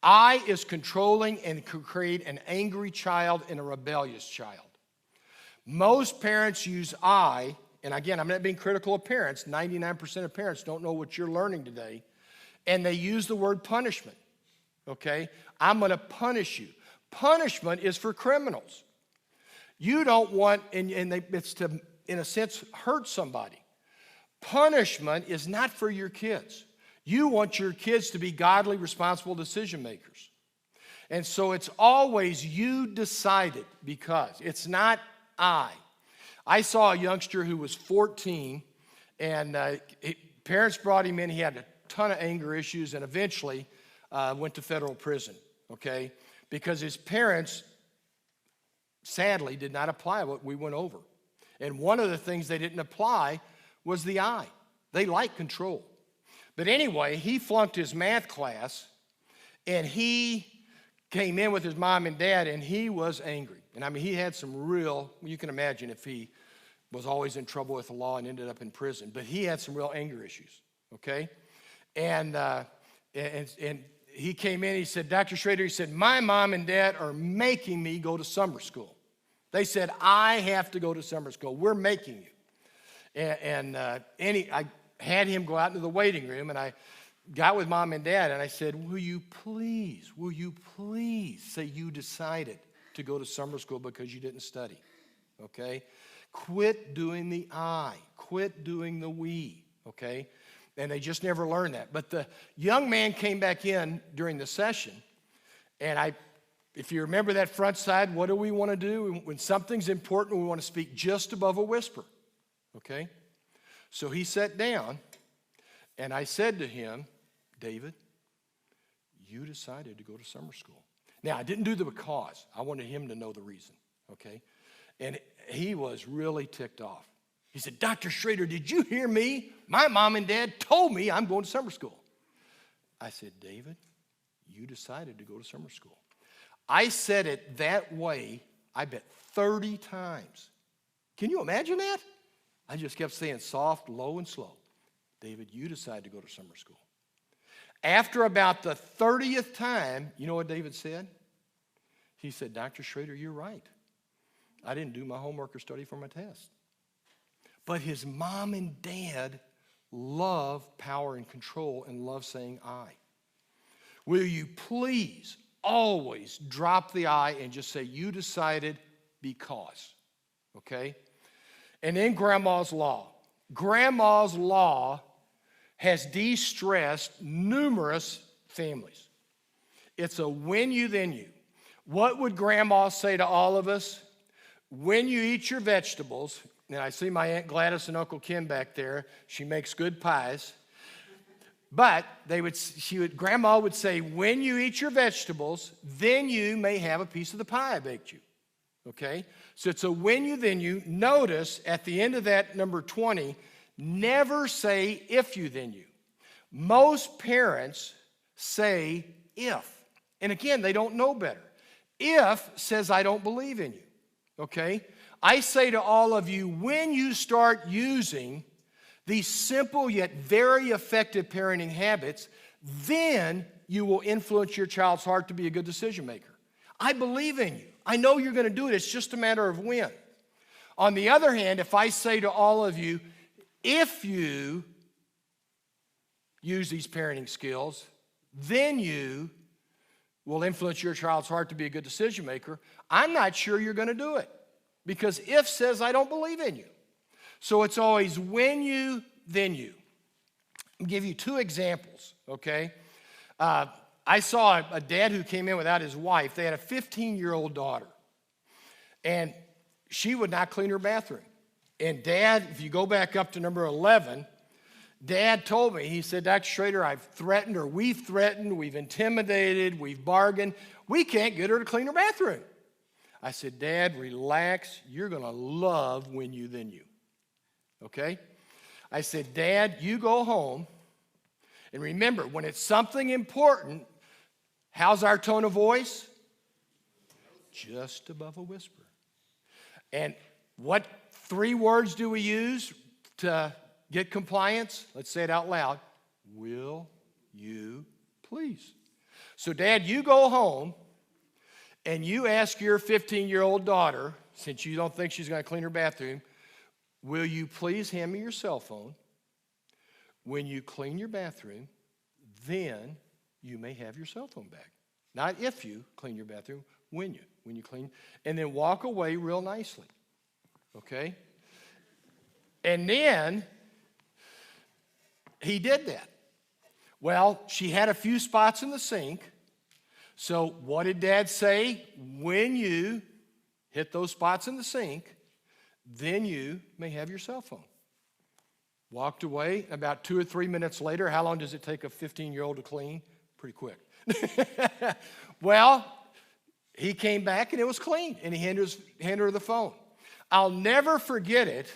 I is controlling and can create an angry child and a rebellious child. Most parents use I, and again, I'm not being critical of parents. 99% of parents don't know what you're learning today, and they use the word punishment, okay? I'm going to punish you. Punishment is for criminals. You don't want, it's to, in a sense, hurt somebody. Punishment is not for your kids. You want your kids to be godly, responsible decision makers. And so it's always you decided because. It's not I. I saw a youngster who was 14, and parents brought him in. He had a ton of anger issues and eventually went to federal prison, okay? Because his parents, sadly, did not apply what we went over. And one of the things they didn't apply was the I. They like control. But anyway, he flunked his math class, and he came in with his mom and dad, and he was angry. And I mean, he had some real, you can imagine if he was always in trouble with the law and ended up in prison, but he had some real anger issues, okay? And he came in, he said, Dr. Schrader, he said, my mom and dad are making me go to summer school. They said, I have to go to summer school. We're making you. I had him go out into the waiting room, and I got with mom and dad, and I said, will you please say you decided to go to summer school because you didn't study, okay? Quit doing the I. Quit doing the we, okay? And they just never learned that. But the young man came back in during the session, and if you remember that front side, what do we want to do? When something's important, we want to speak just above a whisper, okay? So he sat down, and I said to him, David, you decided to go to summer school. Now, I didn't do the because. I wanted him to know the reason, okay? And he was really ticked off. He said, Dr. Schrader, did you hear me? My mom and dad told me I'm going to summer school. I said, David, you decided to go to summer school. I said it that way, I bet 30 times. Can you imagine that? I just kept saying soft, low, and slow. David, you decided to go to summer school. After about the 30th time, you know what David said? He said, Dr. Schrader, you're right. I didn't do my homework or study for my test. But his mom and dad love power and control and love saying I. Will you please always drop the I and just say you decided because, okay? And then Grandma's Law. Grandma's Law has de-stressed numerous families. It's a when you, then you. What would Grandma say to all of us? When you eat your vegetables, and I see my Aunt Gladys and Uncle Ken back there, she makes good pies. But Grandma would say, when you eat your vegetables, then you may have a piece of the pie I baked you. Okay? So it's a when you, then you. Notice at the end of that number 20, never say if you, then you. Most parents say if. And again, they don't know better. If says I don't believe in you. Okay? I say to all of you, when you start using these simple yet very effective parenting habits, then you will influence your child's heart to be a good decision maker. I believe in you. I know you're going to do it. It's just a matter of when. On the other hand, if I say to all of you, if you use these parenting skills, then you will influence your child's heart to be a good decision maker, I'm not sure you're going to do it. Because if says I don't believe in you. So it's always when you, then you. I'll give you two examples, okay? I saw a dad who came in without his wife. They had a 15-year-old daughter. And she would not clean her bathroom. And Dad, if you go back up to number 11, Dad told me, he said, Dr. Schrader, I've threatened her. We've intimidated, we've bargained. We can't get her to clean her bathroom. I said, Dad, relax. You're going to love when you, then you. Okay? I said, Dad, you go home. And remember, when it's something important, how's our tone of voice? Just above a whisper. And what 3 words do we use to get compliance? Let's say it out loud. Will you please? So, Dad, you go home and you ask your 15-year-old daughter, since you don't think she's going to clean her bathroom, will you please hand me your cell phone? When you clean your bathroom, then you may have your cell phone back. Not if you clean your bathroom, when you clean. And then walk away real nicely. Okay? And then he did that. Well, she had a few spots in the sink. So what did Dad say? When you hit those spots in the sink, then you may have your cell phone. Walked away. About 2 or 3 minutes later, how long does it take a 15-year-old to clean? Pretty quick. Well, he came back and it was clean, and he handed her the phone. I'll never forget it.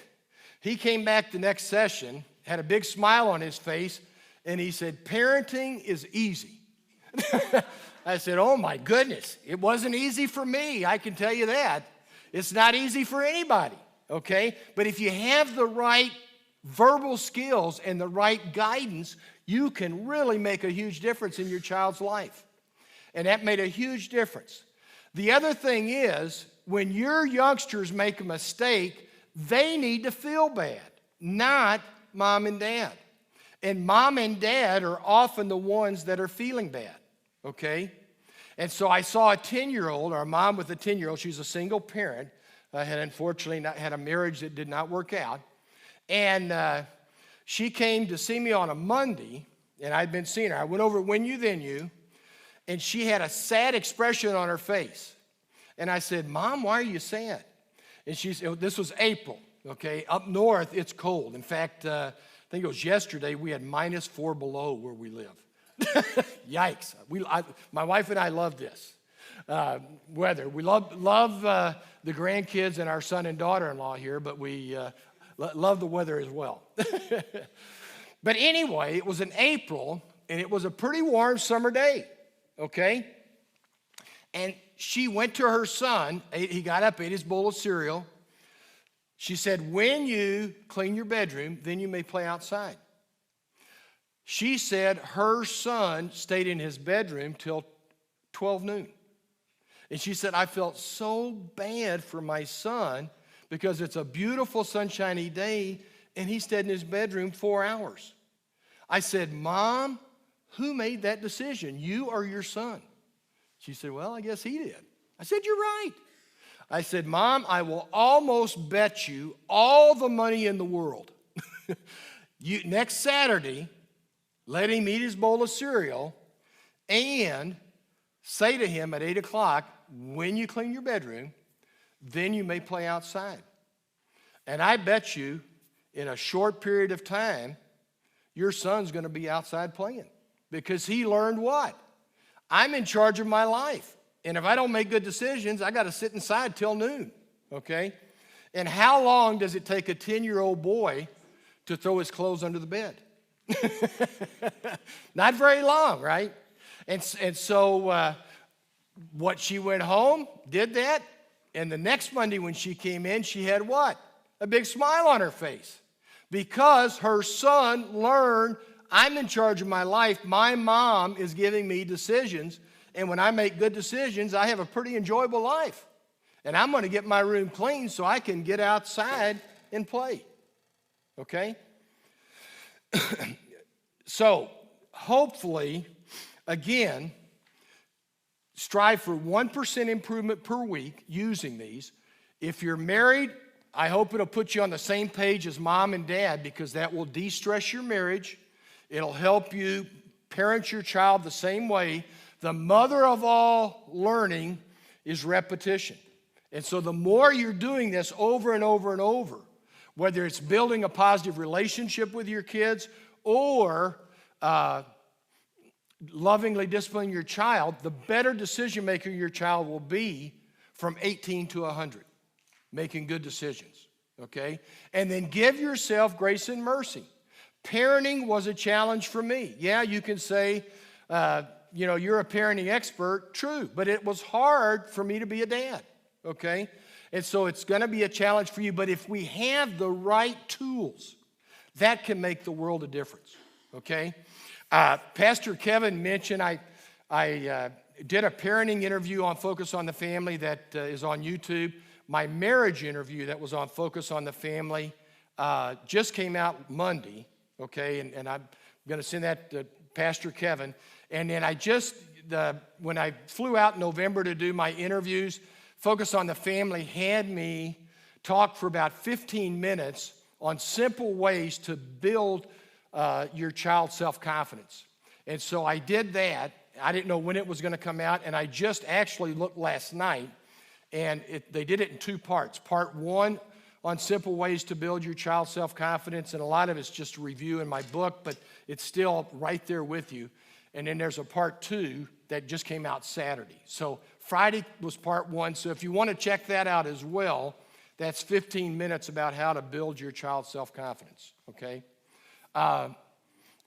He came back the next session, had a big smile on his face, and he said, parenting is easy. I said, oh my goodness, it wasn't easy for me, I can tell you that. It's not easy for anybody, okay? But if you have the right verbal skills and the right guidance, you can really make a huge difference in your child's life. And that made a huge difference. The other thing is, when your youngsters make a mistake, they need to feel bad, not mom and dad. And mom and dad are often the ones that are feeling bad, okay? And so I saw a 10-year-old, or a mom with a 10-year-old, she's a single parent, had unfortunately had a marriage that did not work out. And she came to see me on a Monday, and I'd been seeing her. I went over when you, then you, and she had a sad expression on her face. And I said, Mom, why are you sad? And she said, this was April, okay? Up north, it's cold. In fact, I think it was yesterday, we had -4 below where we live. Yikes. My wife and I love this weather. We love the grandkids and our son and daughter-in-law here, but we love the weather as well. But anyway, it was in April, and it was a pretty warm summer day, okay? And she went to her son. He got up, ate his bowl of cereal. She said, when you clean your bedroom, then you may play outside. She said her son stayed in his bedroom till 12 noon. And she said, I felt so bad for my son because it's a beautiful sunshiny day and he stayed in his bedroom 4 hours. I said, Mom, who made that decision, you or your son? She said, well, I guess he did. I said, you're right. I said, Mom, I will almost bet you all the money in the world. Next Saturday, let him eat his bowl of cereal and say to him at 8 o'clock, when you clean your bedroom, then you may play outside. And I bet you in a short period of time, your son's going to be outside playing because he learned what? I'm in charge of my life. And if I don't make good decisions, I got to sit inside till noon, okay? And how long does it take a 10-year-old boy to throw his clothes under the bed? Not very long, right? And so what, she went home, did that, and the next Monday when she came in, she had what? A big smile on her face because her son learned, I'm in charge of my life. My mom is giving me decisions, and when I make good decisions, I have a pretty enjoyable life. And I'm going to get my room clean so I can get outside and play. Okay? So, hopefully, again, strive for 1% improvement per week using these. If you're married, I hope it'll put you on the same page as mom and dad because that will de-stress your marriage. It'll help you parent your child the same way. The mother of all learning is repetition. And so the more you're doing this over and over and over, whether it's building a positive relationship with your kids or lovingly disciplining your child, the better decision maker your child will be from 18 to 100, making good decisions, okay? And then give yourself grace and mercy. Parenting was a challenge for me. Yeah, you can say, you're a parenting expert. True, but it was hard for me to be a dad, okay? And so it's going to be a challenge for you, but if we have the right tools, that can make the world a difference, okay? Pastor Kevin mentioned I did a parenting interview on Focus on the Family that is on YouTube. My marriage interview that was on Focus on the Family just came out Monday, okay? And I'm going to send that to Pastor Kevin. And then when I flew out in November to do my interviews, Focus on the Family had me talk for about 15 minutes on simple ways to build your child's self-confidence. And so I did that. I didn't know when it was going to come out, and I just actually looked last night, and they did it in two parts. Part one on simple ways to build your child's self-confidence, and a lot of it's just a review in my book, but it's still right there with you. And then there's a part two that just came out Saturday. So Friday was part one, so if you want to check that out as well, that's 15 minutes about how to build your child's self-confidence, okay?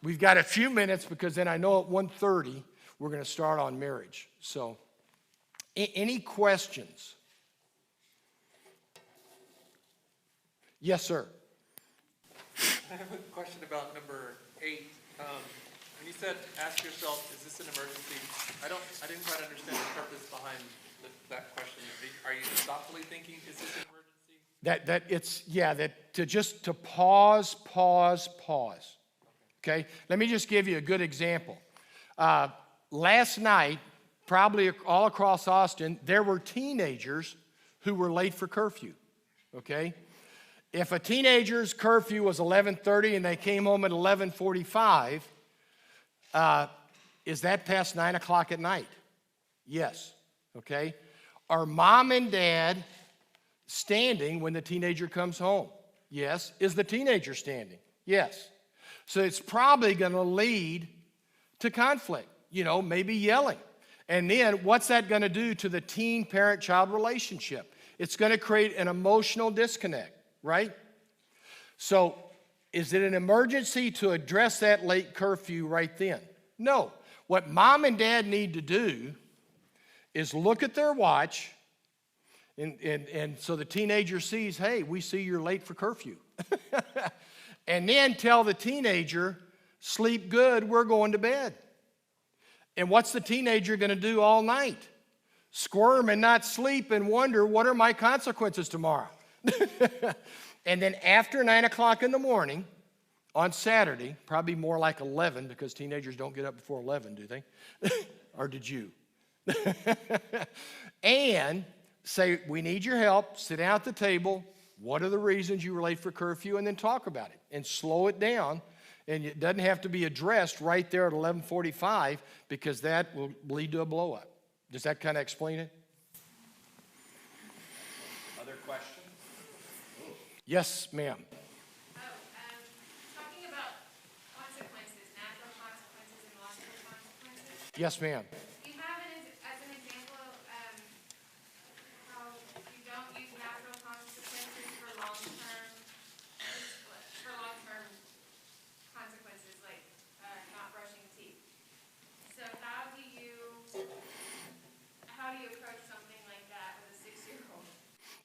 We've got a few minutes because then I know at 1:30 we're going to start on marriage. So any questions? Yes, sir. I have a question about number 8. When you said, ask yourself, is this an emergency? I didn't quite understand the purpose behind that question. Are you thoughtfully thinking, is this an emergency? To pause. Okay? Let me just give you a good example. Last night, probably all across Austin, there were teenagers who were late for curfew. Okay? If a teenager's curfew was 11:30 and they came home at 11:45, is that past 9 o'clock at night? Yes. Okay? Are mom and dad standing when the teenager comes home? Yes. Is the teenager standing? Yes. So it's probably going to lead to conflict, maybe yelling. And then what's that going to do to the teen parent-child relationship? It's going to create an emotional disconnect, right? So is it an emergency to address that late curfew right then? No. What mom and dad need to do is look at their watch, and so the teenager sees, hey, we see you're late for curfew. And then tell the teenager, sleep good, we're going to bed. And what's the teenager going to do all night? Squirm and not sleep and wonder, what are my consequences tomorrow? And then after 9 o'clock in the morning, on Saturday, probably more like 11, because teenagers don't get up before 11, do they? Or did you? And say, we need your help, sit down at the table, what are the reasons you were late for curfew, and then talk about it, and slow it down, and it doesn't have to be addressed right there at 11:45, because that will lead to a blow-up. Does that kind of explain it? Other questions? Yes, ma'am. Talking about concepts Yes, ma'am. You have it as an example, how you don't use natural consequences for long-term consequences, like not brushing teeth. So how do you approach something like that with a 6-year-old?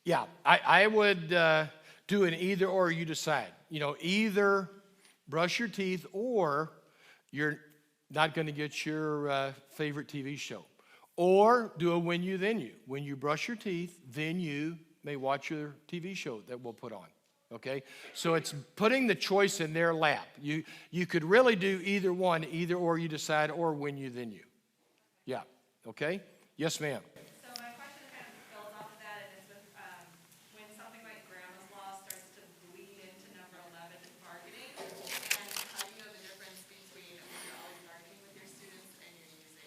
Yeah, I would do an either or, you decide. You know, either brush your teeth or you're not going to get your favorite TV show. Or do a when you, then you. When you brush your teeth, then you may watch your TV show that we'll put on. Okay? So it's putting the choice in their lap. You could really do either one, either or you decide, or when you, then you. Yeah. Okay? Yes, ma'am. So my question kind of builds off of that, and it's with when something like Grandma's Law starts to bleed into number 11 in bargaining, and how do you know the difference between when you're always bargaining with your students and you're using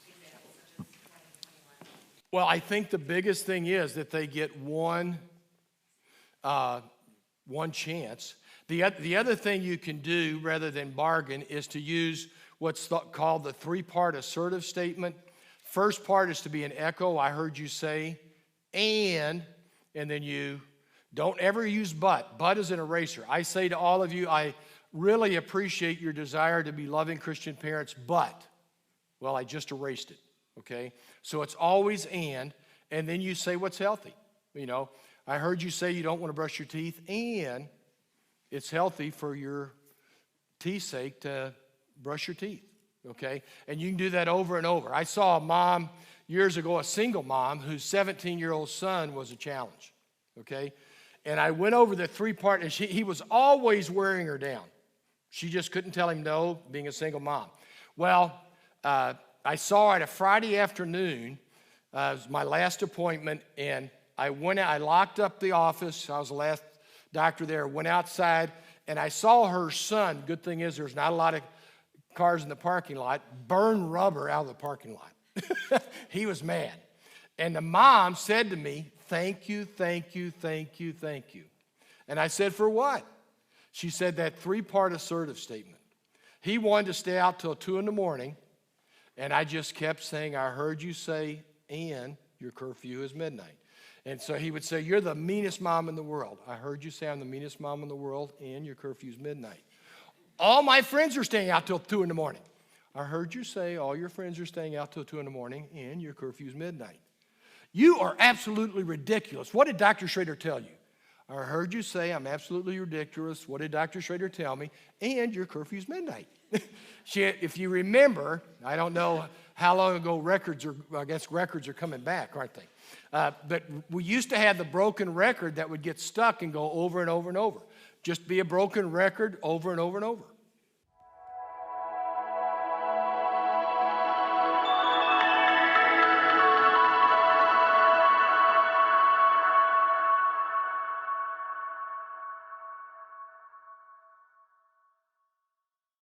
examples such as 2021? Well, I think the biggest thing is that they get one chance. The other thing you can do rather than bargain is to use what's called the 3-part assertive statement. First part is to be an echo, I heard you say, and then you don't ever use but. But is an eraser. I say to all of you, I really appreciate your desire to be loving Christian parents, but, well, I just erased it, okay? So it's always and then you say what's healthy. You know, I heard you say you don't want to brush your teeth, and it's healthy for your teeth's sake to brush your teeth, okay? And you can do that over and over. I saw a mom years ago, a single mom, whose 17-year-old son was a challenge, okay? And I went over the 3-part, and he was always wearing her down. She just couldn't tell him no, being a single mom. Well, I saw her at a Friday afternoon. It was my last appointment, and I went out, I locked up the office. I was the last doctor there, went outside, and I saw her son. Good thing is there's not a lot of cars in the parking lot, burn rubber out of the parking lot. He was mad. And the mom said to me, thank you, thank you, thank you, thank you. And I said, for what? She said that 3-part assertive statement. He wanted to stay out till 2 in the morning, and I just kept saying, I heard you say, and your curfew is midnight. And so he would say, you're the meanest mom in the world. I heard you say I'm the meanest mom in the world, and your curfew's midnight. All my friends are staying out till 2 in the morning. I heard you say all your friends are staying out till 2 in the morning, and your curfew's midnight. You are absolutely ridiculous. What did Dr. Schrader tell you? I heard you say I'm absolutely ridiculous. What did Dr. Schrader tell me? And your curfew's midnight. If you remember, I don't know how long ago records are coming back, aren't they? But we used to have the broken record that would get stuck and go over and over and over. Just be a broken record over and over and over.